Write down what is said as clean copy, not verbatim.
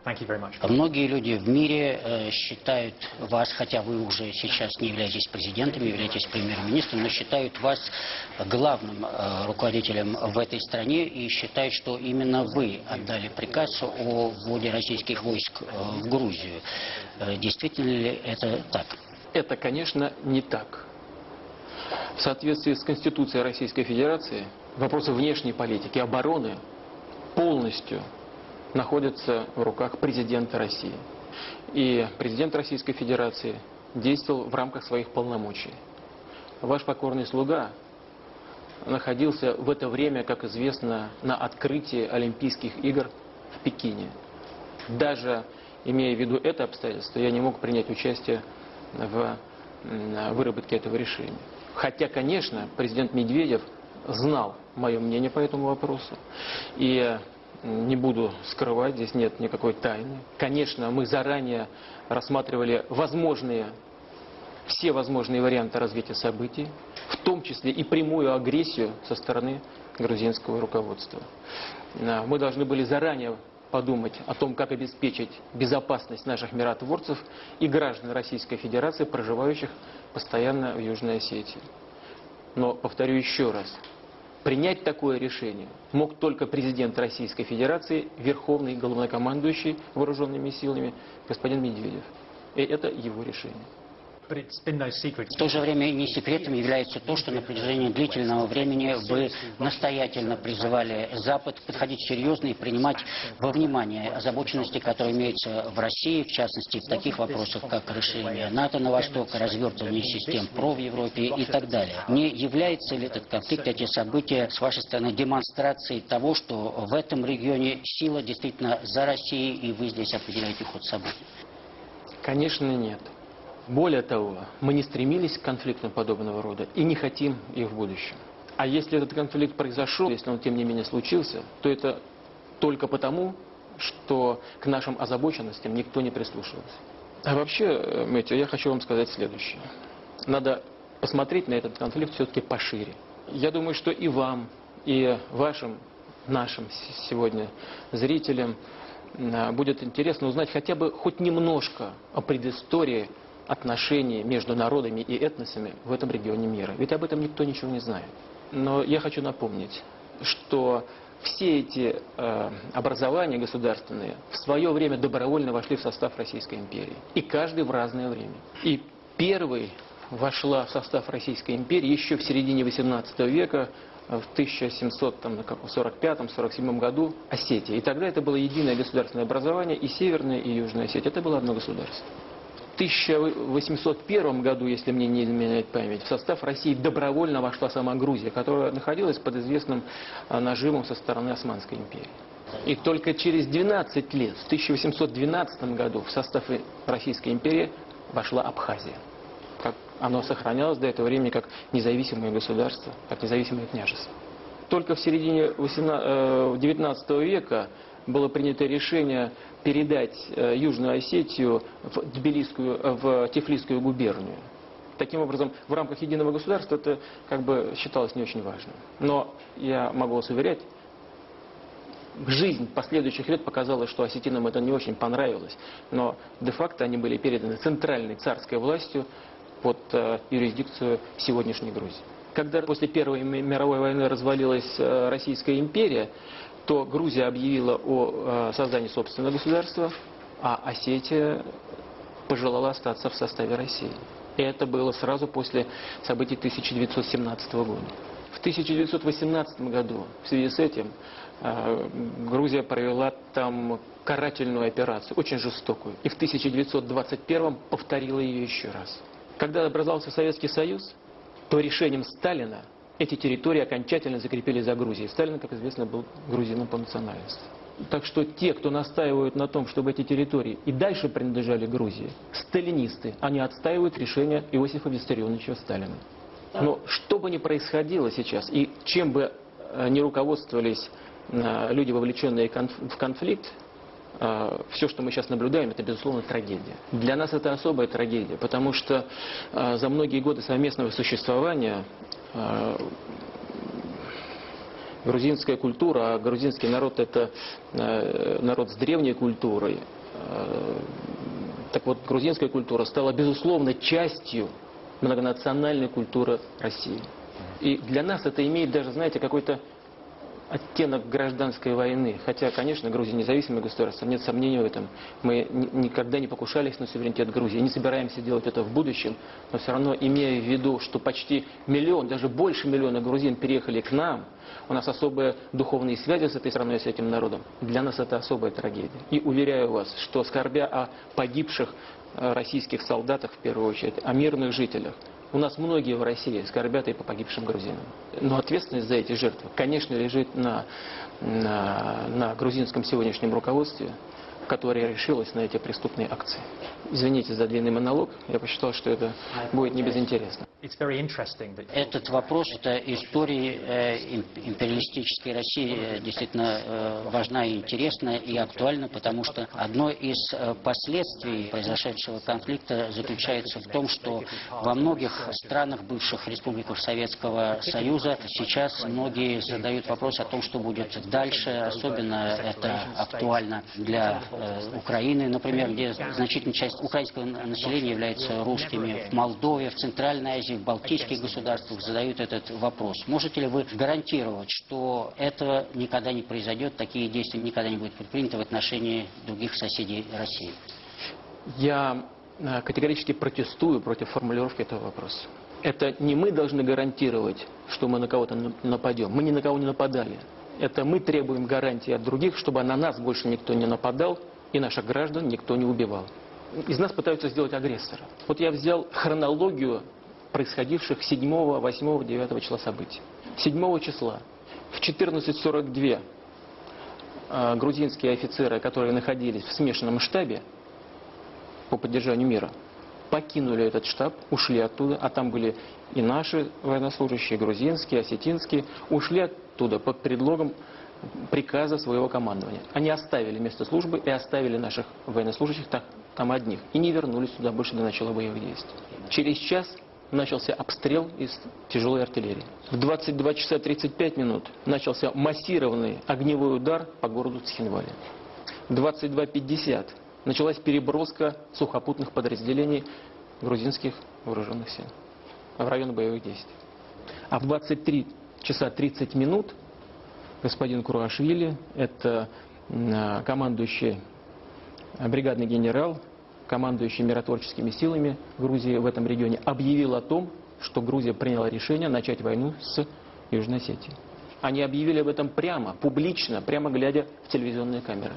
Thank you very much. Многие люди в мире считают вас, хотя вы уже сейчас не являетесь президентом, не являетесь премьер-министром, но считают вас главным руководителем в этой стране и считают, что именно вы отдали приказ о вводе российских войск в Грузию. Действительно ли это так? Это, конечно, не так. В соответствии с Конституцией Российской Федерации вопросы внешней политики, обороны полностью находятся в руках президента России. И президент Российской Федерации действовал в рамках своих полномочий. Ваш покорный слуга находился в это время, как известно, на открытии Олимпийских игр в Пекине. Даже имея в виду это обстоятельство, я не мог принять участие в выработке этого решения. Хотя, конечно, президент Медведев знал мое мнение по этому вопросу. И не буду скрывать, здесь нет никакой тайны. Конечно, мы заранее рассматривали все возможные варианты развития событий, в том числе и прямую агрессию со стороны грузинского руководства. Мы должны были заранее подумать о том, как обеспечить безопасность наших миротворцев и граждан Российской Федерации, проживающих постоянно в Южной Осетии. Но, повторю еще раз, принять такое решение мог только президент Российской Федерации, верховный главнокомандующий вооруженными силами, господин Медведев. И это его решение. В то же время не секретом является то, что на протяжении длительного времени вы настоятельно призывали Запад подходить серьезно и принимать во внимание озабоченности, которые имеются в России, в частности, в таких вопросах, как расширение НАТО на восток, развертывание систем ПРО в Европе и так далее. Не является ли этот конфликт, эти события с вашей стороны демонстрацией того, что в этом регионе сила действительно за Россией, и вы здесь определяете ход событий? Конечно, нет. Более того, мы не стремились к конфликтам подобного рода и не хотим их в будущем. А если этот конфликт произошел, если он тем не менее случился, то это только потому, что к нашим озабоченностям никто не прислушивался. А вообще, Мэтью, я хочу вам сказать следующее. Надо посмотреть на этот конфликт все-таки пошире. Я думаю, что и вам, и нашим сегодня зрителям будет интересно узнать хотя бы хоть немножко о предыстории отношений между народами и этносами в этом регионе мира. Ведь об этом никто ничего не знает. Но я хочу напомнить, что все эти образования государственные в свое время добровольно вошли в состав Российской империи. И каждый в разное время. И первый вошла в состав Российской империи еще в середине XVIII века, в 1745-47 году Осетия. И тогда это было единое государственное образование, и Северная, и Южная Осетия. Это было одно государство. В 1801 году, если мне не изменяет память, в состав России добровольно вошла сама Грузия, которая находилась под известным нажимом со стороны Османской империи. И только через 12 лет, в 1812 году, в состав Российской империи вошла Абхазия. Оно сохранялось до этого времени как независимое государство, как независимое княжество. Только в середине XIX века было принято решение передать Южную Осетию в Тифлисскую губернию. Таким образом, в рамках единого государства это считалось не очень важным. Но я могу вас уверять, жизнь последующих лет показала, что осетинам это не очень понравилось. Но де-факто они были переданы центральной царской властью под юрисдикцию сегодняшней Грузии. Когда после Первой мировой войны развалилась Российская империя, то Грузия объявила о создании собственного государства, а Осетия пожелала остаться в составе России. И это было сразу после событий 1917 года. В 1918 году в связи с этим Грузия провела там карательную операцию, очень жестокую. И в 1921 повторила ее еще раз. Когда образовался Советский Союз, то решением Сталина эти территории окончательно закрепили за Грузией. Сталин, как известно, был грузином по национальности. Так что те, кто настаивают на том, чтобы эти территории и дальше принадлежали Грузии, сталинисты, они отстаивают решение Иосифа Виссарионовича Сталина. Но что бы ни происходило сейчас, и чем бы ни руководствовались люди, вовлеченные в конфликт, все, что мы сейчас наблюдаем, это, безусловно, трагедия. Для нас это особая трагедия, потому что за многие годы совместного существования Грузинская культура, а грузинский народ — это народ с древней культурой. Так вот, грузинская культура стала, безусловно, частью многонациональной культуры России. И для нас это имеет даже, знаете, какой-то оттенок гражданской войны. Хотя, конечно, Грузия независимое государство, нет сомнений в этом. Мы никогда не покушались на суверенитет Грузии, не собираемся делать это в будущем, но все равно, имея в виду, что почти миллион, даже больше миллиона грузин переехали к нам, у нас особые духовные связи с этой страной, с этим народом. Для нас это особая трагедия. И уверяю вас, что скорбя о погибших российских солдатах, в первую очередь, о мирных жителях, у нас многие в России скорбят и по погибшим грузинам. Но ответственность за эти жертвы, конечно, лежит на грузинском сегодняшнем руководстве, которое решилось на эти преступные акции. Извините за длинный монолог, я посчитал, что это будет не безинтересно. Этот вопрос, это истории империалистической России действительно важна и интересна и актуальна, потому что одно из последствий произошедшего конфликта заключается в том, что во многих странах, бывших республиках Советского Союза, сейчас многие задают вопрос о том, что будет дальше. Особенно это актуально для Украины, например, где значительная часть украинского населения является русскими. В Молдове, в Центральной Азии, в Балтийских государствах задают этот вопрос. Можете ли вы гарантировать, что этого никогда не произойдет, такие действия никогда не будут предприняты в отношении других соседей России? Я категорически протестую против формулировки этого вопроса. Это не мы должны гарантировать, что мы на кого-то нападем. Мы ни на кого не нападали. Это мы требуем гарантии от других, чтобы на нас больше никто не нападал и наших граждан никто не убивал. Из нас пытаются сделать агрессора. Вот я взял хронологию происходивших 7, 8, 9 числа событий. 7 числа в 14:42 грузинские офицеры, которые находились в смешанном штабе по поддержанию мира, покинули этот штаб, ушли оттуда, а там были и наши военнослужащие, грузинские, осетинские, ушли оттуда под предлогом приказа своего командования. Они оставили место службы и оставили наших военнослужащих там одних. И не вернулись туда больше до начала боевых действий. Через час начался обстрел из тяжелой артиллерии. В 22 часа 35 минут начался массированный огневой удар по городу Цхинвали. В 22:50 началась переброска сухопутных подразделений грузинских вооруженных сил в район боевых действий. А в 23 часа 30 минут господин Курашвили, это командующий, бригадный генерал, командующий миротворческими силами Грузии в этом регионе, объявил о том, что Грузия приняла решение начать войну с Южной Осетией. Они объявили об этом прямо, публично, прямо глядя в телевизионные камеры.